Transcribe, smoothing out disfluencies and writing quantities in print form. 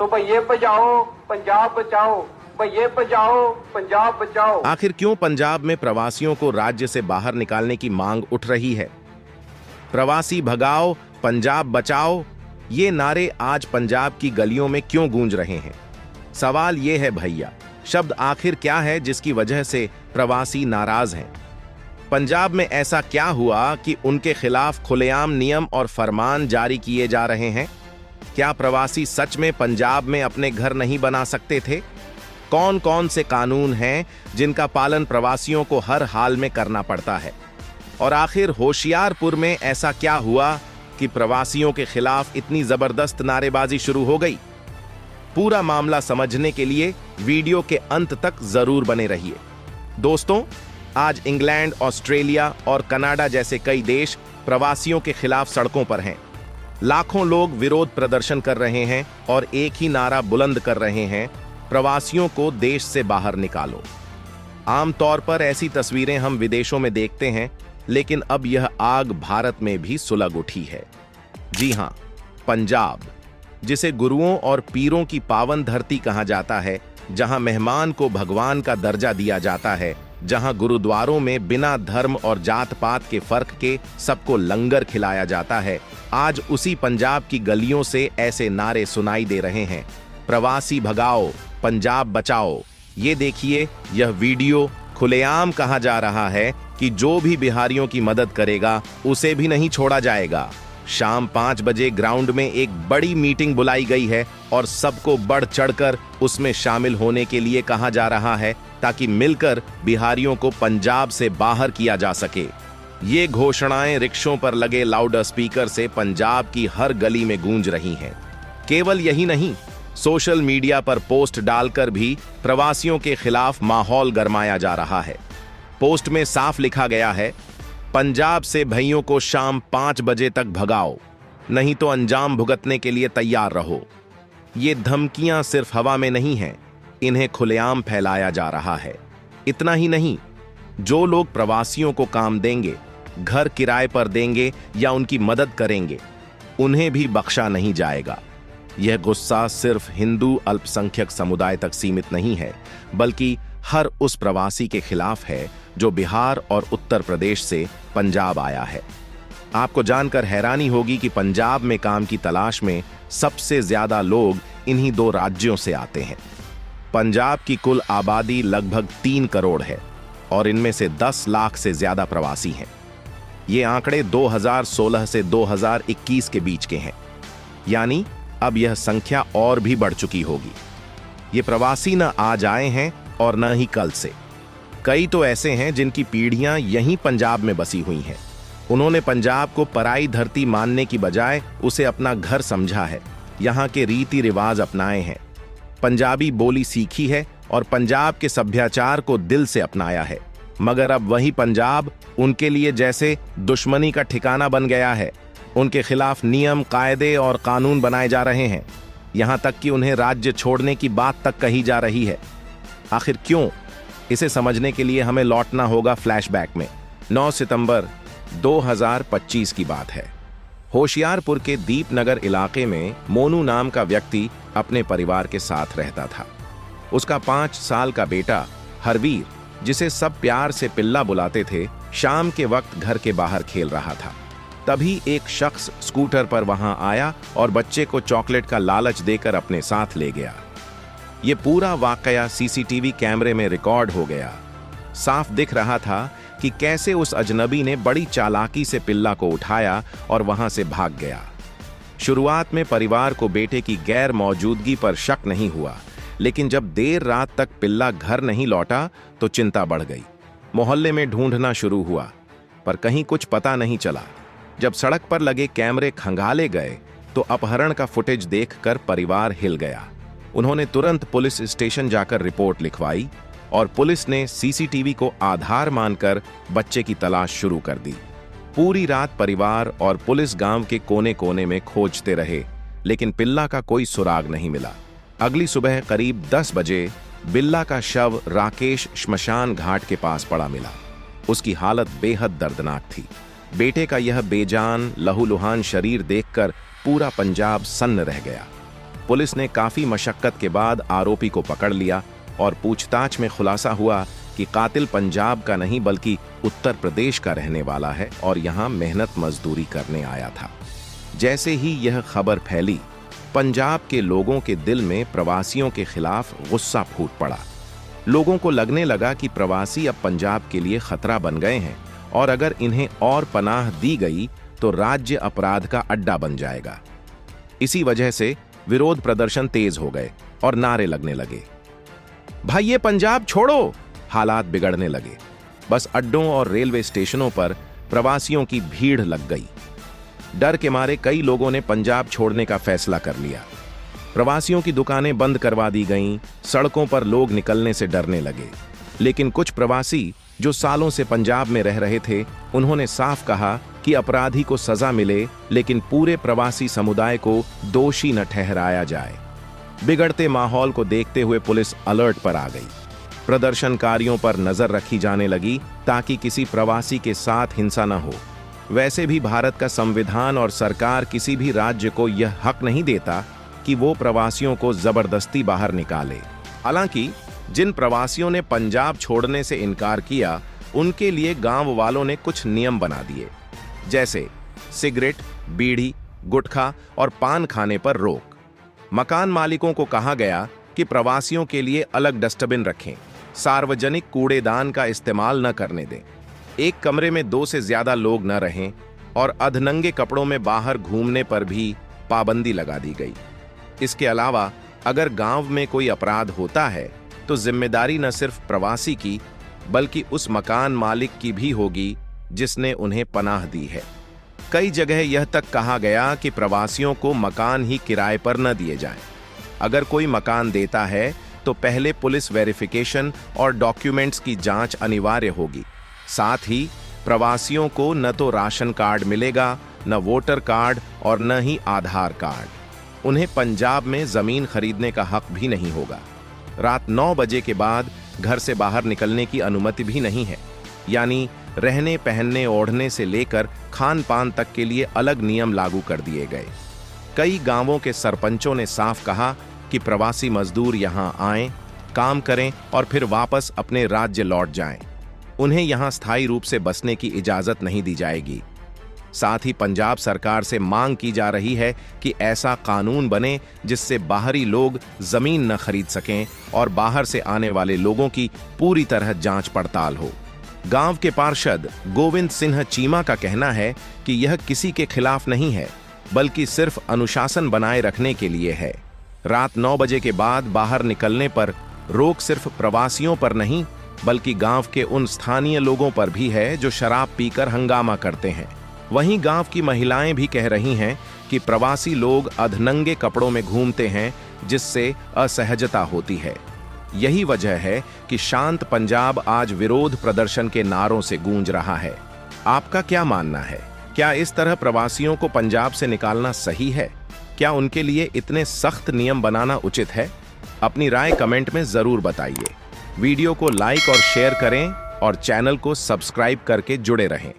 तो भैये बजाओ पंजाब बचाओ, भैये बजाओ पंजाब बचाओ। आखिर क्यों पंजाब में प्रवासियों को राज्य से बाहर निकालने की मांग उठ रही है? प्रवासी भगाओ पंजाब बचाओ, ये नारे आज पंजाब की गलियों में क्यों गूंज रहे हैं? सवाल ये है भैया, शब्द आखिर क्या है जिसकी वजह से प्रवासी नाराज हैं? पंजाब में ऐसा क्या हुआ कि उनके खिलाफ खुलेआम नियम और फरमान जारी किए जा रहे हैं? क्या प्रवासी सच में पंजाब में अपने घर नहीं बना सकते थे? कौन कौन से कानून हैं जिनका पालन प्रवासियों को हर हाल में करना पड़ता है? और आखिर होशियारपुर में ऐसा क्या हुआ कि प्रवासियों के खिलाफ इतनी जबरदस्त नारेबाजी शुरू हो गई? पूरा मामला समझने के लिए वीडियो के अंत तक जरूर बने रहिए। दोस्तों, आज इंग्लैंड, ऑस्ट्रेलिया और कनाडा जैसे कई देश प्रवासियों के खिलाफ सड़कों पर हैं। लाखों लोग विरोध प्रदर्शन कर रहे हैं और एक ही नारा बुलंद कर रहे हैं, प्रवासियों को देश से बाहर निकालो। आमतौर पर ऐसी तस्वीरें हम विदेशों में देखते हैं, लेकिन अब यह आग भारत में भी सुलग उठी है। जी हां, पंजाब, जिसे गुरुओं और पीरों की पावन धरती कहा जाता है, जहां मेहमान को भगवान का दर्जा दिया जाता है, जहां गुरुद्वारों में बिना धर्म और जात पात के फर्क के सबको लंगर खिलाया जाता है, आज उसी पंजाब की गलियों से ऐसे नारे सुनाई दे रहे हैं, प्रवासी भगाओ पंजाब बचाओ। ये देखिए, यह वीडियो खुलेआम कहा जा रहा है कि जो भी बिहारियों की मदद करेगा उसे भी नहीं छोड़ा जाएगा। शाम 5 बजे ग्राउंड में एक बड़ी मीटिंग बुलाई गई है और सबको बढ़ चढ़कर उसमें शामिल होने के लिए कहा जा रहा है, ताकि मिलकर बिहारियों को पंजाब से बाहर किया जा सके। ये घोषणाएं रिक्शों पर लगे लाउड स्पीकर से पंजाब की हर गली में गूंज रही हैं। केवल यही नहीं, सोशल मीडिया पर पोस्ट डालकर भी प्रवासियों के खिलाफ माहौल गरमाया जा रहा है। पोस्ट में साफ लिखा गया है, पंजाब से भइयों को शाम 5 बजे तक भगाओ, नहीं तो अंजाम भुगतने के लिए तैयार रहो। ये धमकियां सिर्फ हवा में नहीं हैं, इन्हें खुलेआम फैलाया जा रहा है। इतना ही नहीं, जो लोग प्रवासियों को काम देंगे, घर किराए पर देंगे या उनकी मदद करेंगे, उन्हें भी बख्शा नहीं जाएगा। यह गुस्सा सिर्फ हिंदू अल्पसंख्यक समुदाय तक सीमित नहीं है, बल्कि हर उस प्रवासी के खिलाफ है जो बिहार और उत्तर प्रदेश से पंजाब आया है। आपको जानकर हैरानी होगी कि पंजाब में काम की तलाश में सबसे ज्यादा लोग इन्हीं 2 राज्यों से आते हैं। पंजाब की कुल आबादी लगभग 3 करोड़ है और इनमें से 10 लाख से ज्यादा प्रवासी हैं। ये आंकड़े 2016 से 2021 के बीच के हैं, यानी अब यह संख्या और भी बढ़ चुकी होगी। ये प्रवासी न आज आए हैं और न ही कल से। कई तो ऐसे हैं जिनकी पीढ़ियां यहीं पंजाब में बसी हुई हैं। उन्होंने पंजाब को पराई धरती मानने की बजाय उसे अपना घर समझा है, यहाँ के रीति रिवाज अपनाए हैं, पंजाबी बोली सीखी है और पंजाब के सभ्याचार को दिल से अपनाया है। मगर अब वही पंजाब उनके लिए जैसे दुश्मनी का ठिकाना बन गया है। उनके खिलाफ नियम, कायदे और कानून बनाए जा रहे हैं, यहां तक कि उन्हें राज्य छोड़ने की बात तक कही जा रही है। आखिर क्यों? इसे समझने के लिए हमें लौटना होगा फ्लैशबैक में। 9 सितंबर 2025 की बात है। होशियारपुर के दीपनगर इलाके में मोनू नाम का व्यक्ति अपने परिवार के साथ रहता था। उसका 5 साल का बेटा हरवीर, जिसे सब प्यार से पिल्ला बुलाते थे, शाम के वक्त घर के बाहर खेल रहा था। तभी एक शख्स स्कूटर पर वहां आया और बच्चे को चॉकलेट का लालच देकर अपने साथ ले गया। ये पूरा वाकया सीसीटीवी कैमरे में रिकॉर्ड हो गया। साफ दिख रहा था कि कैसे उस अजनबी ने बड़ी चालाकी से पिल्ला को उठाया और वहां से भाग गया। शुरुआत में परिवार को बेटे की गैर मौजूदगी पर शक नहीं हुआ, लेकिन जब देर रात तक पिल्ला घर नहीं लौटा तो चिंता बढ़ गई। मोहल्ले में ढूंढना शुरू हुआ, पर कहीं कुछ पता नहीं चला। जब सड़क पर लगे कैमरे खंगाले गए तो अपहरण का फुटेज देखकर परिवार हिल गया। उन्होंने तुरंत पुलिस स्टेशन जाकर रिपोर्ट लिखवाई और पुलिस ने सीसीटीवी को आधार मानकर बच्चे की तलाश शुरू कर दी। पूरी रात परिवार और पुलिस गांव के कोने कोने में खोजते रहे, लेकिन पिल्ला का कोई सुराग नहीं मिला। अगली सुबह करीब 10 बजे बिल्ला का शव राकेश श्मशान घाट के पास पड़ा मिला। उसकी हालत बेहद दर्दनाक थी। बेटे का यह बेजान लहूलुहान शरीर देखकर पूरा पंजाब सन्न रह गया। पुलिस ने काफी मशक्कत के बाद आरोपी को पकड़ लिया और पूछताछ में खुलासा हुआ कि कातिल पंजाब का नहीं बल्कि उत्तर प्रदेश का रहने वाला है और यहाँ मेहनत मजदूरी करने आया था। जैसे ही यह खबर फैली, पंजाब के लोगों के दिल में प्रवासियों के खिलाफ गुस्सा फूट पड़ा। लोगों को लगने लगा कि प्रवासी अब पंजाब के लिए खतरा बन गए हैं और अगर इन्हें और पनाह दी गई तो राज्य अपराध का अड्डा बन जाएगा। इसी वजह से विरोध प्रदर्शन तेज हो गए और नारे लगने लगे, भाई ये पंजाब छोड़ो। हालात बिगड़ने लगे। बस अड्डों और रेलवे स्टेशनों पर प्रवासियों की भीड़ लग गई। डर के मारे कई लोगों ने पंजाब छोड़ने का फैसला कर लिया। प्रवासियों की दुकानें बंद करवा दी गईं, सड़कों पर लोग निकलने से डरने लगे। लेकिन कुछ प्रवासी जो सालों से पंजाब में रह रहे थे, उन्होंने साफ कहा कि अपराधी को सजा मिले लेकिन पूरे प्रवासी समुदाय को दोषी न ठहराया जाए। बिगड़ते माहौल को देखते हुए पुलिस अलर्ट पर आ गई। प्रदर्शनकारियों पर नजर रखी जाने लगी ताकि किसी प्रवासी के साथ हिंसा न हो। वैसे भी भारत का संविधान और सरकार किसी भी राज्य को यह हक नहीं देता कि वो प्रवासियों को जबरदस्ती बाहर निकाले। हालांकि जिन प्रवासियों ने पंजाब छोड़ने से इनकार किया, उनके लिए गांव वालों ने कुछ नियम बना दिए, जैसे सिगरेट, बीड़ी, गुटखा और पान खाने पर रोक। मकान मालिकों को कहा गया कि प्रवासियों के लिए अलग डस्टबिन रखें, सार्वजनिक कूड़ेदान का इस्तेमाल न करने दें, एक कमरे में 2 से ज्यादा लोग न रहें और अधनंगे कपड़ों में बाहर घूमने पर भी पाबंदी लगा दी गई। इसके अलावा अगर गांव में कोई अपराध होता है तो जिम्मेदारी न सिर्फ प्रवासी की बल्कि उस मकान मालिक की भी होगी जिसने उन्हें पनाह दी है। कई जगह यह तक कहा गया कि प्रवासियों को मकान ही किराए पर न दिए जाएं। अगर कोई मकान देता है तो पहले पुलिस वेरिफिकेशन और डॉक्यूमेंट्स की जांच अनिवार्य होगी। साथ ही प्रवासियों को न तो राशन कार्ड मिलेगा, न वोटर कार्ड और न ही आधार कार्ड। उन्हें पंजाब में जमीन खरीदने का हक भी नहीं होगा। रात 9 बजे के बाद घर से बाहर निकलने की अनुमति भी नहीं है। यानी रहने, पहनने, ओढ़ने से लेकर खान पान तक के लिए अलग नियम लागू कर दिए गए। कई गांवों के सरपंचों ने साफ कहा कि प्रवासी मजदूर यहां आएं, काम करें और फिर वापस अपने राज्य लौट जाएं। उन्हें यहां स्थायी रूप से बसने की इजाजत नहीं दी जाएगी। साथ ही पंजाब सरकार से मांग की जा रही है कि ऐसा कानून बने जिससे बाहरी लोग जमीन न खरीद सकें और बाहर से आने वाले लोगों की पूरी तरह जांच पड़ताल हो। गांव के पार्षद गोविंद सिंह चीमा का कहना है कि यह किसी के खिलाफ नहीं है बल्कि सिर्फ अनुशासन बनाए रखने के लिए है। रात 9 बजे के बाद बाहर निकलने पर रोक सिर्फ प्रवासियों पर नहीं बल्कि गांव के उन स्थानीय लोगों पर भी है जो शराब पीकर हंगामा करते हैं। वहीं गांव की महिलाएं भी कह रही हैं कि प्रवासी लोग अधनंगे कपड़ों में घूमते हैं जिससे असहजता होती है। यही वजह है कि शांत पंजाब आज विरोध प्रदर्शन के नारों से गूंज रहा है। आपका क्या मानना है? क्या इस तरह प्रवासियों को पंजाब से निकालना सही है? क्या उनके लिए इतने सख्त नियम बनाना उचित है? अपनी राय कमेंट में जरूर बताइए। वीडियो को लाइक और शेयर करें और चैनल को सब्सक्राइब करके जुड़े रहें।